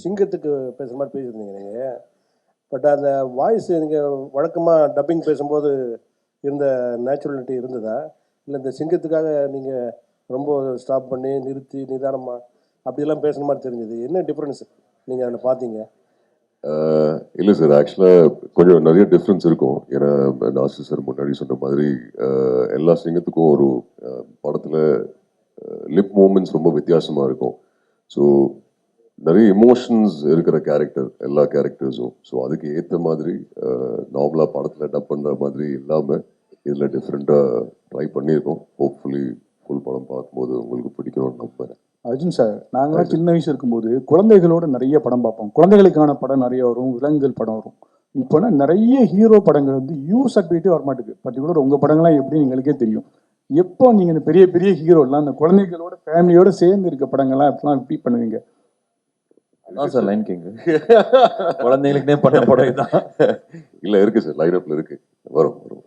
சிங்கத்துக்கு பேசுகிற மாதிரி பேசியிருந்தீங்க நீங்கள். பட் அந்த வாய்ஸ் நீங்கள் வழக்கமாக டப்பிங் பேசும்போது இருந்த நேச்சுரலிட்டி இருந்ததா, இல்லை இந்த சிங்கத்துக்காக நீங்கள் ரொம்ப ஸ்டாப் பண்ணி நிறுத்தி நிதானமாக அப்படியெல்லாம் பேசுகிற மாதிரி தெரிஞ்சது? என்ன டிஃப்ரென்ஸ் நீங்கள் அதில் பார்த்தீங்க? இல்லை சார், ஆக்சுவலாக கொஞ்சம் நிறைய டிஃப்ரென்ஸ் இருக்கும். ஏன்னா நாசர் சார் முன்னாடி சொன்ன மாதிரி எல்லா சிங்கத்துக்கும் ஒரு படத்தில் லிப் மூமெண்ட்ஸ் ரொம்ப வித்தியாசமாக இருக்கும். ஸோ நிறைய எமோஷன்ஸ் இருக்கிற கேரக்டர் எல்லா கேரக்டர்ஸும். ஸோ அதுக்கு ஏற்ற மாதிரி நார்மலாக படத்தில் டப் பண்ணுற மாதிரி இல்லாமல் இதில் டிஃப்ரெண்ட்டாக ட்ரை பண்ணியிருக்கோம். ஹோப்ஃபுல்லி ஃபுல் படம் பார்க்கும்போது உங்களுக்கு பிடிக்கணும்னு நம்புறேன். அர்ஜுன் சார், நாங்களாம் சின்ன வயசு இருக்கும்போது குழந்தைகளோட நிறைய படம் பார்ப்போம். குழந்தைகளுக்கான படம் நிறைய வரும், விலங்குகள் படம் வரும். இப்போனா நிறைய ஹீரோ படங்கள் வந்து யூஸ் சர்டிஃபிகேட்டே வரமாட்டேங்குது. பர்டிகுலர் உங்கள் படங்கள்லாம் எப்படி எங்களுக்கே தெரியும். எப்போ நீங்கள் இந்த பெரிய பெரிய ஹீரோலாம் அந்த குழந்தைகளோட ஃபேமிலியோட சேர்ந்து இருக்க படங்கள்லாம் எப்பெல்லாம் எப்படி பண்ணுவீங்க? அதான் சார் லைன் கிங் குழந்தைகளுக்குனே பண்ண படம் தான். இல்லை இருக்கு சார், லைன் அப்ல இருக்கு, வரும் வரும்.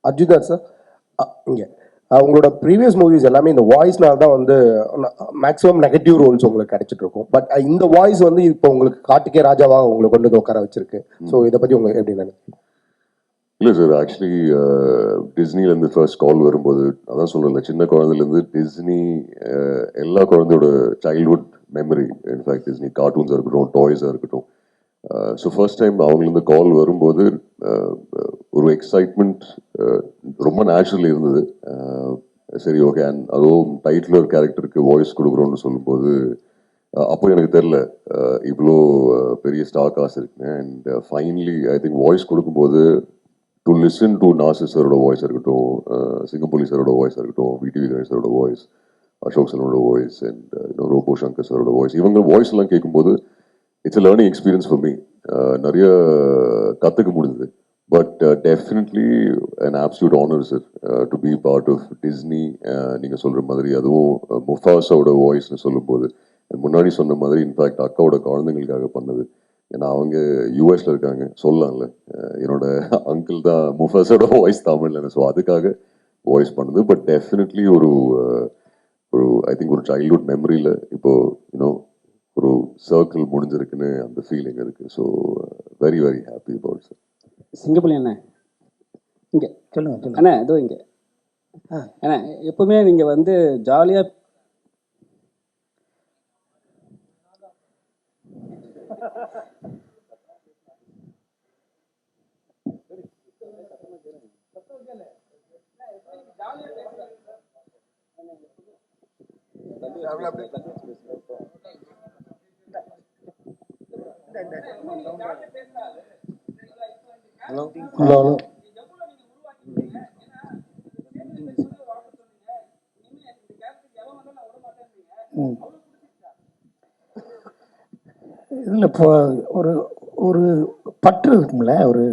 அர்ஜுன் சார், இங்கே உங்களோட ப்ரீவியஸ் மூவிஸ் எல்லாமே இந்த வாய்ஸ்னால தான் வந்து மேக்ஸிமம் நெகட்டிவ் ரோல்ஸ் உங்களுக்கு கிடைச்சிட்டு இருக்கும். பட் இந்த வாய்ஸ் வந்து இப்போ உங்களுக்கு காட்டுக்கே ராஜாவாக உங்களை கொண்டு வந்து உட்கார வச்சிருக்கு. ஸோ இதை பற்றி உங்களுக்கு எப்படி நினைக்கிறீங்க? இல்லை சார், ஆக்சுவலி டிஸ்னிலேருந்து ஃபர்ஸ்ட் கால் வரும்போது அதான் சொல்கிறேன்ல, சின்ன குழந்தைலேருந்து டிஸ்னி எல்லா குழந்தையோட சைல்ட்ஹுட் மெமரி. இன்ஃபேக்ட் டிஸ்னி கார்ட்டூன்ஸாக இருக்கட்டும், டாய்ஸாக இருக்கட்டும். ஸோ ஃபர்ஸ்ட் டைம் அவங்களுக்கு கால் வரும்போது ஒரு எக்ஸைட்மெண்ட் ரொம்ப நேச்சுரலி இருந்தது. சரி, ஓகே. அண்ட் அதுவும் டைட்டில் ஒரு கேரக்டருக்கு வாய்ஸ் கொடுக்குறோன்னு சொல்லும்போது அப்போ எனக்கு தெரில இவ்வளோ பெரிய ஸ்டார் காசு இருக்குங்க. And finally I think voice கொடுக்கும்போது டு லிசன் டு நாசர் சாரோட வாய்ஸாக இருக்கட்டும், சிங்கம்புலி சாரோட வாய்ஸாக இருக்கட்டும், விடிவி கணேஷ் சாரோட வாய்ஸ், அசோக் சலனோட வாய்ஸ், அண்ட் ரோபோ சங்கர் சாரோட வாய்ஸ், இவங்க வாய்ஸ் எல்லாம் கேட்கும்போது it's a learning experience for me. நிறைய கற்றுக்க முடிஞ்சது. But definitely an absolute honour sir to be part of Disney. நீங்கள் சொல்கிற மாதிரி அதுவும் முஃபாஸாவோட வாய்ஸ்னு சொல்லும்போது, முன்னாடி சொன்ன மாதிரி இன்ஃபேக்ட் அக்காவோட குழந்தைங்களுக்காக பண்ணது. ஏன்னா அவங்க யூஎஸ்ல இருக்காங்க, சொல்லலாம்ல, என்னோட அங்கிள் தான் முஃபாஸோட வாய்ஸ் தமிழ்ல. ஸோ அதுக்காக வாய்ஸ் பண்ணது. பட் டெஃபினெட்லி ஒரு ஐ திங்க் ஒரு சைல்ட்ஹுட் மெமரியில் இப்போ ஒரு சர்க்கிள் முடிஞ்சிருக்குன்னு அந்த ஃபீலிங் இருக்கு. So very very happy about sir. Singappalli அண்ணா இங்கே சொல்லுங்க அண்ணா, இதோ இங்கே அண்ணா. எப்பவுமே நீங்கள் வந்து ஜாலியாக ஹலோ ஹலோ ஹலோ இல்லை, இப்போ ஒரு ஒரு பற்று இருக்கும்ல, ஒரு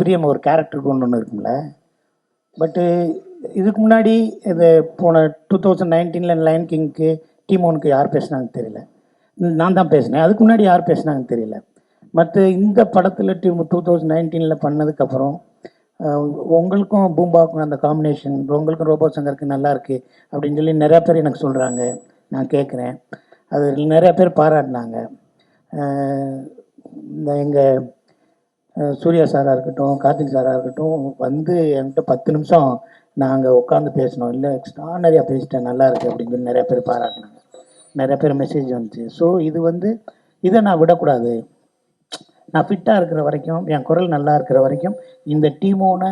பிரியம், ஒரு கேரக்டருக்கு ஒன்று இருக்கும்ல. பட்டு இதுக்கு முன்னாடி இது போன 2019 லைன் கிங்க்கு டீமோனுக்கு யார் பேசுனாங்கன்னு தெரியல, நான் தான் பேசினேன். அதுக்கு முன்னாடி யார் பேசுனாங்கன்னு தெரியல. மற்ற இந்த படத்தில் 2019 பண்ணதுக்கப்புறம் உங்களுக்கும் பூம்பாவுக்கும் அந்த காம்பினேஷன், உங்களுக்கும் ரோபோ சங்கருக்கு நல்லா இருக்கு அப்படின்னு சொல்லி நிறையா பேர் எனக்கு சொல்கிறாங்க. நான் கேட்குறேன், அது நிறையா பேர் பாராட்டினாங்க. இந்த எங்கள் சூர்யா சாராக இருக்கட்டும், கார்த்திக் சாராக இருக்கட்டும், வந்து என்கிட்ட 10 நிமிஷம் நாங்கள் உட்காந்து பேசினோம். இல்லை எக்ஸ்ட்ரானரியாக பேசிட்டேன், நல்லா இருக்குது அப்படின்னு சொல்லி நிறைய பேர் பாராட்டினாங்க. நிறைய பேர் மெசேஜ் வந்துச்சு. ஸோ இது வந்து இதை நான் விடக்கூடாது. நான் ஃபிட்டாக இருக்கிற வரைக்கும், என் குரல் நல்லா இருக்கிற வரைக்கும், இந்த டீமோனை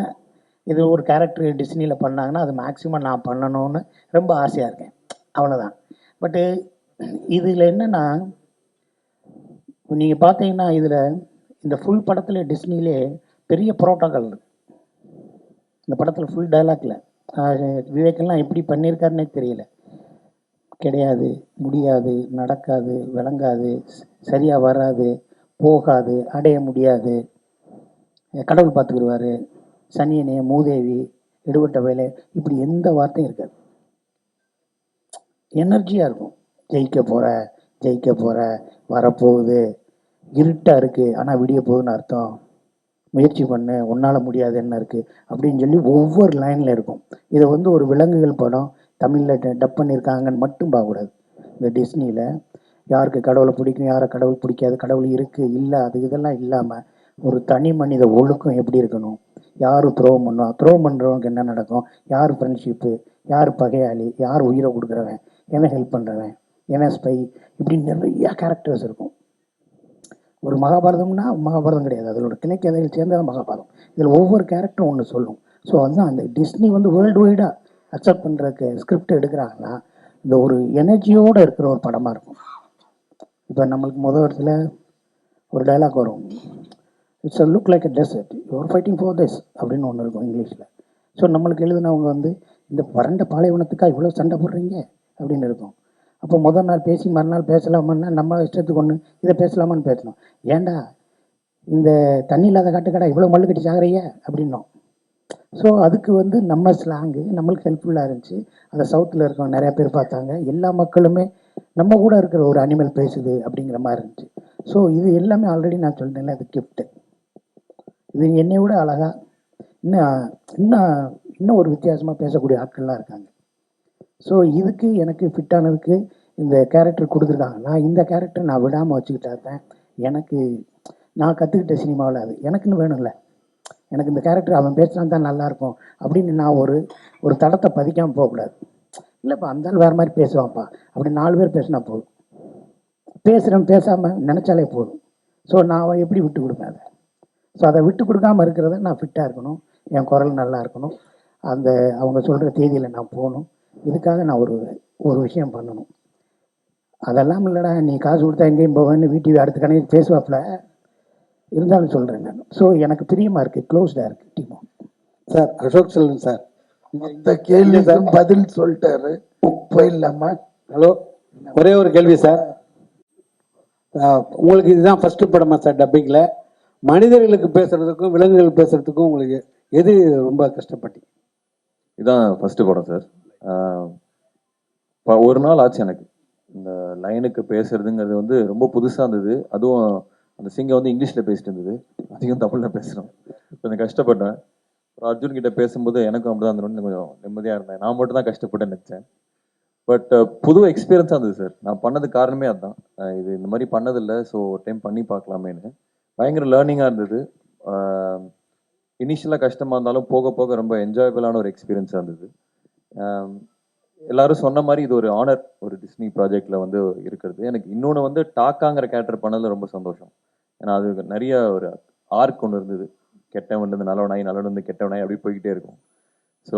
இது ஒரு கேரக்டர் டிஸ்னியில் பண்ணாங்கன்னா அது மேக்ஸிமம் நான் பண்ணணும்னு ரொம்ப ஆசையாக இருக்கேன். அவ்வளோதான். பட்டு இதில் என்னென்னா, நீங்கள் பார்த்தீங்கன்னா இதில் இந்த ஃபுல் படத்தில் டிஸ்னிலே பெரிய புரோட்டோக்கால் இருக்குது. இந்த படத்தில் ஃபுல் டைலாக்ல விவேக்கெல்லாம் எப்படி பண்ணியிருக்காருன்னே தெரியல. கிடையாது, முடியாது, நடக்காது, விளங்காது, சரியாக வராது, போகாது, அடைய முடியாது, கடவுள் பார்த்துக்கிடுவார், சனியனே, மூதேவி, எடுபட்ட வேலை, இப்படி எந்த வார்த்தையும் இருக்காது. எனர்ஜியாக இருக்கும். ஜெயிக்க போகிற வரப்போகுது, இருட்டாக இருக்குது ஆனால் விடிய போகுதுன்னு அர்த்தம், முயற்சி பண்ணு, உன்னால் முடியாது என்ன இருக்குது அப்படின்னு சொல்லி ஒவ்வொரு லைனில் இருக்கும். இதை வந்து ஒரு விலங்குகள் படம் தமிழில் டப் பண்ணியிருக்காங்கன்னு மட்டும் பார்க்கக்கூடாது. இந்த டிஸ்னியில் யாருக்கு கடவுளை பிடிக்கும், யாரை கடவுள் பிடிக்காது, கடவுள் இருக்குது இல்லை அது இதெல்லாம் இல்லாமல் ஒரு தனி மனித ஒழுக்கம் எப்படி இருக்கணும், யார் துரோகம் பண்ணுவான், துரோகம் பண்ணுறவனுக்கு என்ன நடக்கும், யார் ஃப்ரெண்ட்ஷிப்பு, யார் பகையாளி, யார் உயிரை கொடுக்குறவன், எவன் ஹெல்ப் பண்ணுறவன், எவன் ஸ்பை, இப்படி நிறைய கேரக்டர்ஸ் இருக்கும். ஒரு மகாபாரதம்னா மகாபாரதம் கிடையாது, அதோட கிளை கதைகள் சேர்ந்தது மகாபாரதம். இதில் ஒவ்வொரு கேரக்டரும் ஒன்று சொல்லும். ஸோ அதுதான் அந்த டிஸ்னி வந்து வேர்ல்டு வைடாக அக்செப்ட் பண்ணுறதுக்கு ஸ்கிரிப்ட் எடுக்கிறாங்கன்னா இந்த ஒரு எனர்ஜியோடு இருக்கிற ஒரு படமாக இருக்கும். இப்போ நம்மளுக்கு முதல் இடத்துல ஒரு டைலாக் வரும், it's a look like a desert you're fighting for this அப்படின்னு ஒன்று இருக்கும் இங்கிலீஷில். ஸோ நம்மளுக்கு எழுதினவங்க வந்து இந்த வறண்ட பாலைவனத்துக்காக இவ்வளோ சண்டை போடுறீங்க அப்படின்னு இருக்கும். அப்போ முதல் நாள் பேசி மறுநாள் பேசலாமான்னா நம்ம இஷ்டத்துக்கு ஒன்று இதை பேசலாமான்னு பேசணும். ஏன்டா இந்த தண்ணி இல்லாத காட்டுக்கடா இவ்வளோ மல்லு கட்டி சாகுறீங்க அப்படின்னோம். ஸோ அதுக்கு வந்து நம்ம ஸ்லாங்கு நம்மளுக்கு ஹெல்ப்ஃபுல்லாக இருந்துச்சு. அதை சவுத்தில் இருக்கவங்க நிறையா பேர் பார்த்தாங்க. எல்லா மக்களுமே நம்ம கூட இருக்கிற ஒரு அனிமல் பேசுது அப்படிங்கிற மாதிரி இருந்துச்சு. ஸோ இது எல்லாமே ஆல்ரெடி நான் சொல்லிட்டேன்ல, அது கிஃப்ட்டு. இது என்னை விட அழகாக இன்னும் ஒரு வித்தியாசமாக பேசக்கூடிய ஆட்கள்லாம் இருக்காங்க. ஸோ இதுக்கு எனக்கு ஃபிட்டானதுக்கு இந்த கேரக்டர் கொடுத்துருக்காங்க. நான் இந்த கேரக்டர் நான் விடாமல் வச்சுக்கிட்டேன். எனக்கு நான் கற்றுக்கிட்ட சினிமாவில் அது எனக்குன்னு வேணும்ல, எனக்கு இந்த கேரக்டர் அவன் பேசினா தான் நல்லாயிருக்கும் அப்படின்னு நான் ஒரு தடத்தை பதிக்காமல் போகக்கூடாது. இல்லைப்பா அந்தாலும் வேறு மாதிரி பேசுவான்ப்பா அப்படி 4 பேர் பேசினா போதும், பேசுகிறேன் பேசாமல் நினச்சாலே போதும். ஸோ நான் எப்படி விட்டு கொடுப்பேன் அதை? ஸோ அதை விட்டு கொடுக்காமல் இருக்கிறத நான் ஃபிட்டாக இருக்கணும், என் குரல் நல்லா இருக்கணும், அந்த அவங்க சொல்கிற தேதியில் நான் போகணும். இதுக்காக நான் ஒரு விஷயம் பண்ணணும். அதெல்லாம் இல்லைடா நீ காசு கொடுத்தா எங்கேயும் போவேன்னு வீட்டு அடுத்த கணக்கு பேசுவாப்பில் இருந்தாலும் சொல்கிறேன் நான். ஸோ எனக்கு பிரியமாக இருக்குது, க்ளோஸ்டாக இருக்குது டீமும். சார் அசோக் செல்வன் சார் மொத்த கேள்விக்கும் பதில் சொல்லிட்டாரு. போயிடலாமா? ஹலோ, ஒரே ஒரு கேள்வி சார். உங்களுக்கு இதுதான் ஃபர்ஸ்ட் படமா சார் டப்பிங்கில்? மனிதர்களுக்கு பேசுறதுக்கும் விலங்குகள் பேசுறதுக்கும் உங்களுக்கு எது ரொம்ப கஷ்டப்பட்டீங்க? இதான் ஃபர்ஸ்ட் படம் சார். ஒரு நாள் ஆச்சு எனக்கு இந்த லைனுக்கு பேசுறதுங்கிறது வந்து ரொம்ப புதுசாக இருந்தது. அதுவும் அந்த சிங்கை வந்து இங்கிலீஷில் பேசிட்டு இருந்தது, அதிகம் தமிழில் பேசுகிறோம். கொஞ்சம் கஷ்டப்பட்டேன். அர்ஜுன் கிட்ட பேசும்போது எனக்கும் அப்படிதான் இருந்தோன்னு கொஞ்சம் நிம்மதியாக இருந்தேன். நான் மட்டும் தான் கஷ்டப்பட்டேன்னு நினச்சேன். பட் புது எக்ஸ்பீரியன்ஸாக இருந்தது சார். நான் பண்ணது காரணமே அதுதான். இது இந்த மாதிரி பண்ணதில்லை, ஸோ ஒரு டைம் பண்ணி பார்க்கலாமேன்னு. பயங்கர லேர்னிங்காக இருந்தது. இனிஷியலாக கஷ்டமாக இருந்தாலும் போக போக ரொம்ப என்ஜாயபிளான ஒரு எக்ஸ்பீரியன்ஸாக இருந்தது. எல்லாரும் சொன்ன மாதிரி இது ஒரு ஆனர், ஒரு டிஸ்னி ப்ராஜெக்ட்ல வந்து இருக்கிறது. எனக்கு இன்னொன்று வந்து டாக்காங்கிற கேரக்டர் பண்ணதில் ரொம்ப சந்தோஷம். ஏன்னா அது நிறைய ஒரு ஆர்க் ஒன்று இருந்தது. கெட்டவன் வந்து நல்லவனாய், நல்லவன் வந்து கெட்டவனாய் அப்படி போய்கிட்டே இருக்கும். ஸோ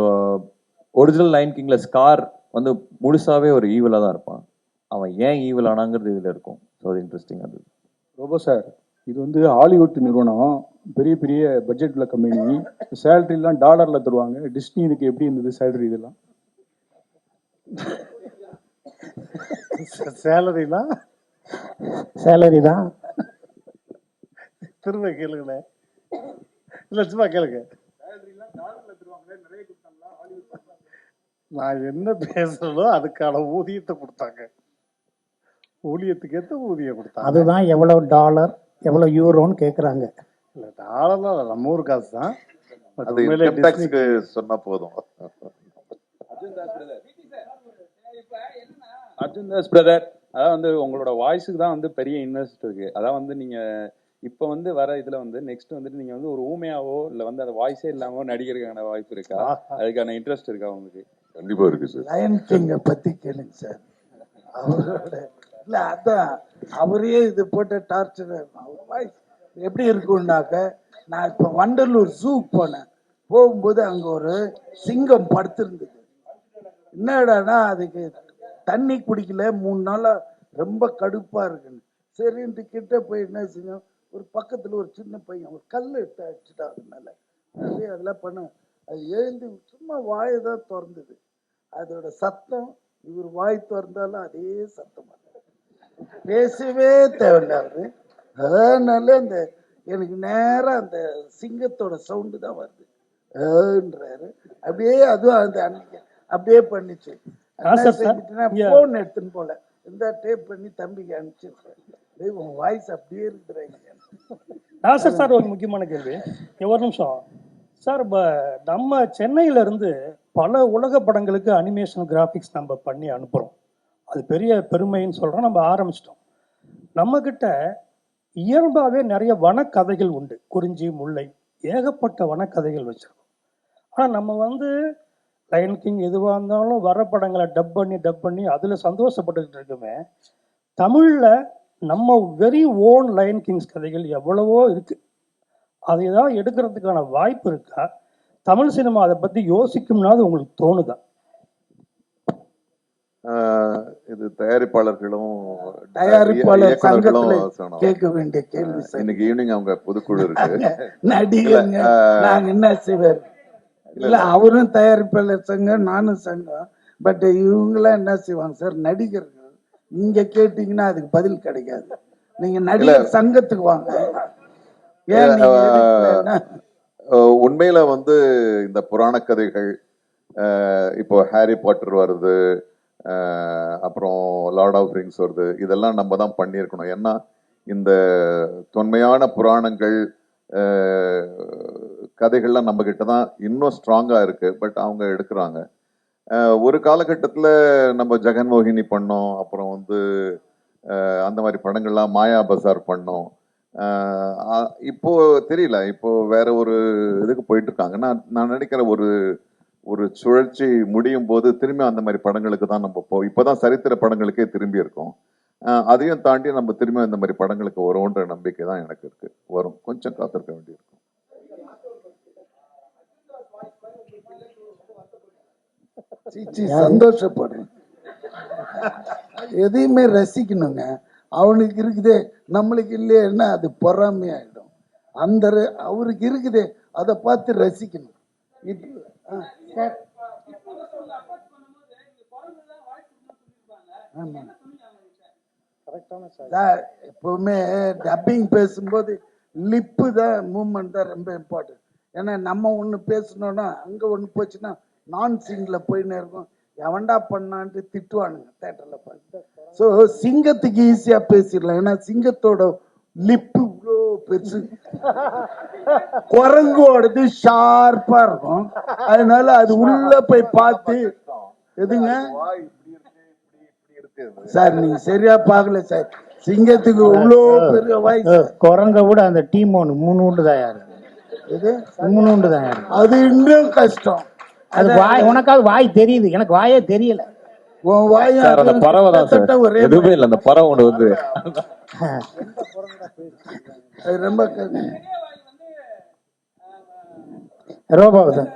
ஒரிஜினல் லைன் கிங்ல ஸ்கார் வந்து முழுசாவே ஒரு ஈவலாக தான் இருப்பான். அவன் ஏன் ஈவல் ஆனாங்கிறது இதில் இருக்கும். ஸோ அது இன்ட்ரெஸ்டிங்காக இருந்தது. ரோபோ சார், இது வந்து ஹாலிவுட் நிறுவனம், பெரிய பெரிய பட்ஜெட் உள்ள கம்பெனி, சேலரிலாம் டாலரில் தருவாங்க. டிஸ்னி இதுக்கு எப்படி இருந்தது சேலரி? இதெல்லாம் சேலரி தான். திரும்ப கேளுங்கண்ணே, இல்லை சும்மா கேளுங்க. நான் என்ன பேசுறதோ அதுக்கான ஊதியத்தை கொடுத்தாங்க, ஊழியத்துக்கு ஏற்ற ஊதியம் கொடுத்தாங்க. அதுதான் எவ்வளோ டாலர் எவ்வளோ யூரோன்னு கேட்குறாங்க. இல்லை டாலர்லாம் இல்லை, நம்ம ஊர் காசு தான். சொன்னா போதும். அர்ஜுன் தாஸ் பிரதர், அதான் வந்து உங்களோட வாய்ஸுக்கு தான் வந்து பெரிய இன்வெஸ்ட் இருக்கு. அதான் வந்து நீங்க இப்போ வந்து வர இதுல வந்து நெக்ஸ்ட் வந்துட்டு நீங்க வந்து ஒரு ஊமையாவோ இல்லை வந்து அந்த வாய்ஸே இல்லாம நடிக்கிறதுக்கான வாய்ப்பு இருக்கா? அதுக்கான இன்ட்ரெஸ்ட் இருக்கா உங்களுக்கு? கண்டிப்பா இருக்கு சார். லயன் கிங்க பத்தி கேளுங்க சார். அவரோட இல்ல அதான் அவரே இது போட்ட டார்ச்சர். அவர் வாய்ஸ் எப்படி இருக்கும்னாக்க, நான் இப்போ வண்டலூர் ஜூ போனேன். போகும்போது அங்க ஒரு சிங்கம் படுத்திருந்தது. என்னடானா அதுக்கு தண்ணி குடிக்கல 3 நாளா, ரொம்ப கடுப்பா இருக்குன்னு. சரின்ட்டு கிட்ட போய் என்ன செஞ்சோம், ஒரு பக்கத்துல ஒரு சின்ன பையன் ஒரு கல் எடுத்து அடிச்சுட்டா. அதனால அதெல்லாம் பண்ண அது எழுந்து சும்மா வாயை தான் திறந்தது. அதோட சத்தம் இவர் வாய் திறந்தாலும் அதே சத்தம், பேசவே தேவையில்ல அவரு. அதனால அந்த எனக்கு நேரம் அந்த சிங்கத்தோட சவுண்டு தான் வருது ன்றாரு. அப்படியே அதுவும் அந்த அன்னைக்கு அப்படியே பண்ணிச்சு. போன் எடுத்துன்னு போல இந்த டேப் பண்ணி தம்பிக்கு அனுப்பிச்சிருக்கேன். உன் வாய்ஸ் அப்படியே இருக்கிறாங்க. சார் ஒரு முக்கியமான கேள்வி, ஒரு நிமிஷம் சார். நம்ம சென்னையில இருந்து பல உலக படங்களுக்கு அனிமேஷன் கிராஃபிக்ஸ் நம்ம பண்ணி அனுப்புறோம். அது பெரிய பெருமைன்னு சொல்கிறோம். நம்ம ஆரம்பிச்சிட்டோம். நம்மக்கிட்ட இயல்பாகவே நிறைய வனக்கதைகள் உண்டு. குறிஞ்சி, முல்லை, ஏகப்பட்ட வனக்கதைகள் வச்சுருக்கோம். ஆனால் நம்ம வந்து லயன் கிங் எதுவாக இருந்தாலும் வர படங்களை டப் பண்ணி அதில் சந்தோஷப்பட்டுக்கிட்டு இருக்குமே. தமிழில் நம்ம வெரி ஓன் லயன் கிங்ஸ் கதைகள் எவ்வளவோ இருக்குது. அதை தான் எடுக்கிறதுக்கான வாய்ப்பு இருக்கா? தமிழ் சினிமா அதை பற்றி யோசிக்கும்னாது உங்களுக்கு தோணுதா? இது தயாரிப்பாளர்களும் தயாரிப்பாளர் இயக்குனர்களும் சங்கத்துல கேட்க வேண்டிய கேள்வி சார். இன்னைக்கு ஈவினிங் அவங்க பொதுக்குழு இருக்கு. நடிகங்க நாங்க என்ன செய்வார்? இல்ல அவரும் தயாரிப்பாளர் சங்கம், நானும் சங்கம். பட் இவங்கெல்லாம் என்ன செய்வாங்க சார்? நடிகர்கள் நீங்க கேட்டீங்கன்னா அதுக்கு பதில் கிடைக்காது. நீங்க நடிகர் சங்கத்துக்கு வாங்க. ஏன் உண்மையில வந்து இந்த புராண கதைகள், இப்போ ஹாரி பாட்டர் வருது, அப்புறம் லார்ட் ஆஃப் ரிங்ஸ் வருது, இதெல்லாம் நம்ம தான் பண்ணியிருக்கணும். ஏன்னா இந்த தொன்மையான புராணங்கள் கதைகள்லாம் நம்ம கிட்ட தான் இன்னும் ஸ்ட்ராங்கா இருக்கு. பட் அவங்க எடுக்கிறாங்க. ஒரு காலகட்டத்தில் நம்ம ஜெகன்மோகினி பண்ணோம், அப்புறம் வந்து அந்த மாதிரி படங்கள்லாம், மாயா பசார் பண்ணோம். இப்போ தெரியல, இப்போ வேற ஒரு இதுக்கு போயிட்டு இருக்காங்க. நான் நினைக்கிறேன் ஒரு சுழற்சி முடியும் போது திரும்பி அந்த மாதிரி படங்களுக்கு தான் நம்ம இப்போதான் சரித்திர படங்களுக்கே திரும்பி இருக்கோம். அதையும் தாண்டி நம்ம திரும்பி அந்த மாதிரி படங்களுக்கு வரும்ன்ற நம்பிக்கை தான் எனக்கு இருக்கு. வரும், கொஞ்சம் காத்திருக்க வேண்டியிருக்கும். சந்தோஷப்படுறேன். எதையுமே ரசிக்கணுங்க. அவனுக்கு இருக்குதே, நம்மளுக்கு இல்லையா, அது பொறாமையாயிடும். அந்த அவருக்கு இருக்குதே, அதை பார்த்து ரசிக்கணும். எப்பவுமே டப்பிங் பேசும்போது லிப்பு தான், மூமெண்ட் தான் ரொம்ப இம்பார்ட்டன்ட். ஏன்னா நம்ம ஒண்ணு பேசணும்னா அங்க ஒண்ணு போச்சுன்னா நான் சிங்ல போயின்னு இருக்கும். எவன்டா பண்ணான்ட்டு திட்டுவானுங்க தேட்டர்ல பார்த்து. ஸோ சிங்கத்துக்கு ஈஸியா பேசிடலாம். ஏன்னா சிங்கத்தோட லிப்பு இவ்வளோ பெருசு, குரங்கோடது ஷார்ப்பா இருக்கும். அதனால அது உள்ள போய் பார்த்து எதுங்க சார், நீங்க சரியா பாக்கல சார். சிங்கத்துக்கு இவ்வளோ பெரிய வாய்ஸ். குரங்க விட அந்த டீம் ஒன்று 3 உண்டு தான் யாரு, இது 3 உண்டு தான் யாரு. அது இன்னும் கஷ்டம். அது வாய், உனக்காவது வாய் தெரியுது, எனக்கு வாயே தெரியல. உன் வாய் அந்த பறவை தான் சார், எதுவுமே இல்லை. அந்த பறவை ஒன்று வந்து ரொம்ப ரோபாவுதான்.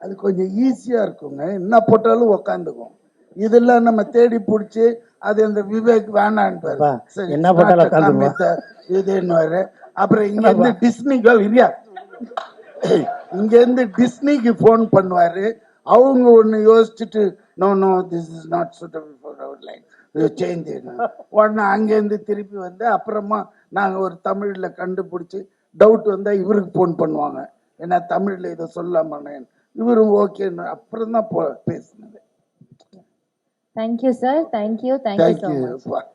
அது கொஞ்சம் ஈஸியா இருக்குங்க, என்ன போட்டாலும் உக்காந்துக்கும். இதெல்லாம் நம்ம தேடி பிடிச்சி அது அந்த விவேக் வேணான்னு என்ன போட்டாலும் இதுன்னு. அப்புறம் இங்க இருந்து டிஸ்னிக்கு இல்லையா, இங்க இருந்து டிஸ்னிக்கு போன் பண்ணுவாரு. அவங்க ஒண்ணு யோசிச்சுட்டு no no this is not suitable for our line, change. உடனே அங்கேருந்து திருப்பி வந்து அப்புறமா நாங்க ஒரு தமிழ்ல கண்டுபிடிச்சி டவுட் வந்தா இவருக்கு போன் பண்ணுவாங்க. ஏன்னா தமிழ்ல இதை சொல்லாம இவரும் ஓகேன்னு அப்புறம் தான் பேசினது. Thank you sir, thank you so much.